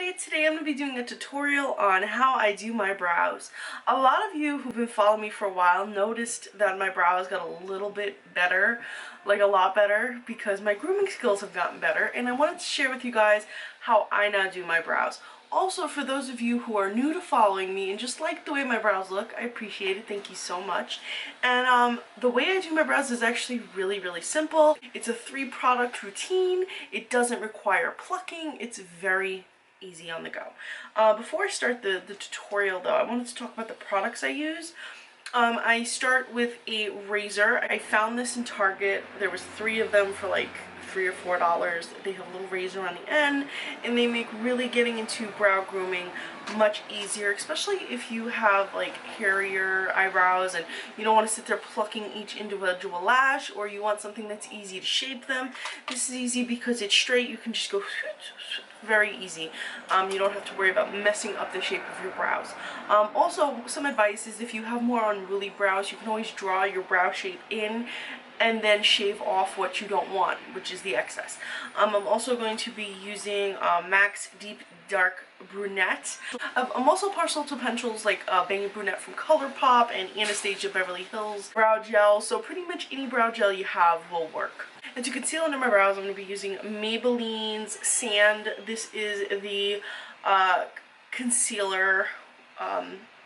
everybody, today I'm going to be doing a tutorial on how I do my brows. A lot of you who've been following me for a while noticed that my brows got a little bit better, like a lot better, because my grooming skills have gotten better, and I wanted to share with you guys how I now do my brows. Also, for those of you who are new to following me and just like the way my brows look, I appreciate it. Thank you so much. And the way I do my brows is actually really simple. It's a 3-product routine. It doesn't require plucking. It's very easy on the go. Before I start the tutorial though, I wanted to talk about the products I use. I start with a razor. I found this in Target. There was 3 of them for like $3 or $4. They have a little razor on the end, and they make really getting into brow grooming much easier, especially if you have like hairier eyebrows and you don't want to sit there plucking each individual lash, or you want something that's easy to shape them. This is easy because it's straight. You can just go very easy. You don't have to worry about messing up the shape of your brows. Also, some advice is if you have more unruly brows, you can always draw your brow shape in and then shave off what you don't want, which is the excess. I'm also going to be using MAC's Deep Dark Brunette. I'm also partial to pencils like Banging Brunette from ColourPop and Anastasia Beverly Hills brow gel, so pretty much any brow gel you have will work. And to conceal under my brows, I'm going to be using Maybelline's Sand. This is the concealer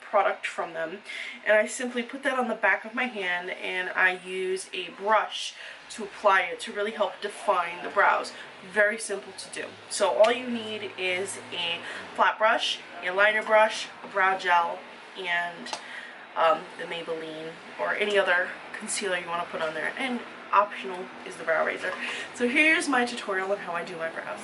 product from them, and I simply put that on the back of my hand and I use a brush to apply it to really help define the brows. Very simple to do. So all you need is a flat brush, a liner brush, a brow gel, and the Maybelline or any other concealer you want to put on there, and optional is the brow razor. So here's my tutorial on how I do my brows.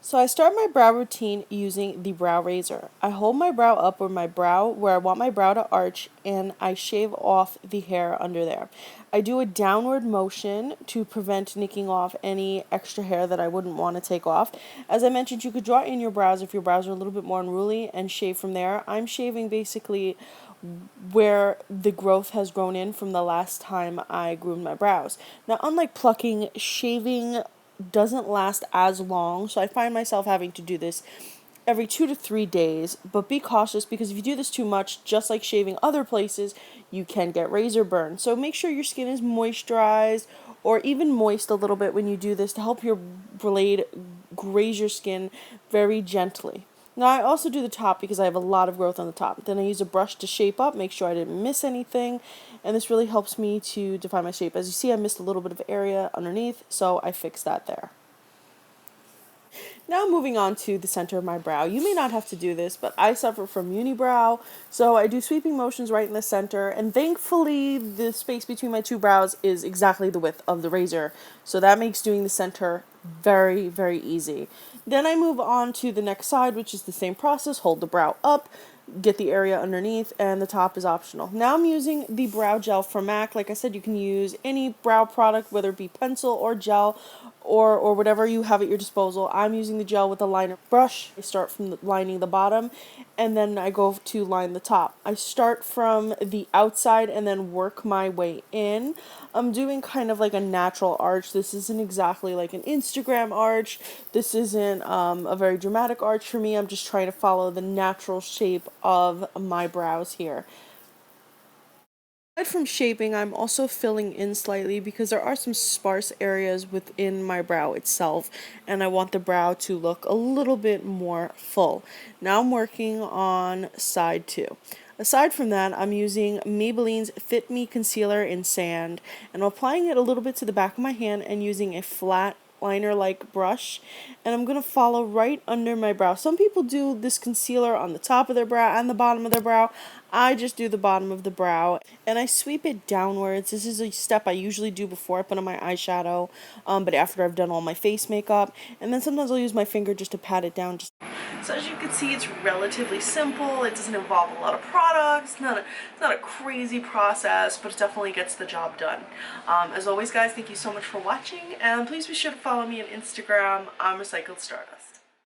So I start my brow routine using the brow razor. I hold my brow up where I want my brow to arch, and I shave off the hair under there. I do a downward motion to prevent nicking off any extra hair that I wouldn't want to take off. As I mentioned, you could draw in your brows if your brows are a little bit more unruly and shave from there. I'm shaving basically where the growth has grown in from the last time I groomed my brows. Now, unlike plucking, shaving doesn't last as long, so I find myself having to do this every 2 to 3 days, but be cautious because if you do this too much, just like shaving other places, you can get razor burn. So make sure your skin is moisturized or even moist a little bit when you do this to help your blade graze your skin very gently. Now I also do the top because I have a lot of growth on the top. Then I use a brush to shape up, make sure I didn't miss anything, and this really helps me to define my shape. As you see, I missed a little bit of area underneath, so I fixed that there. Now moving on to the center of my brow. You may not have to do this, but I suffer from unibrow, so I do sweeping motions right in the center, and thankfully the space between my 2 brows is exactly the width of the razor, so that makes doing the center very easy. Then I move on to the next side, which is the same process. Hold the brow up, get the area underneath, and the top is optional. Now I'm using the brow gel from MAC. Like I said, you can use any brow product, whether it be pencil or gel or whatever you have at your disposal. I'm using the gel with a liner brush. I start from lining the bottom, and then I go to line the top. I start from the outside and then work my way in. I'm doing kind of like a natural arch. This isn't exactly like an Instagram arch. This isn't a very dramatic arch for me. I'm just trying to follow the natural shape of my brows here. Aside from shaping, I'm also filling in slightly because there are some sparse areas within my brow itself, and I want the brow to look a little bit more full. Now I'm working on side 2. Aside from that, I'm using Maybelline's Fit Me Concealer in Sand, and I'm applying it a little bit to the back of my hand and using a flat liner-like brush, and I'm going to follow right under my brow. Some people do this concealer on the top of their brow and the bottom of their brow. I just do the bottom of the brow, and I sweep it downwards. This is a step I usually do before I put on my eyeshadow, but after I've done all my face makeup, and then sometimes I'll use my finger just to pat it down. So as you can see, it's relatively simple. It doesn't involve a lot of products. It's not a crazy process, but it definitely gets the job done. As always, guys, thank you so much for watching, and please be sure to follow me on Instagram. I'm Recycled Stardust.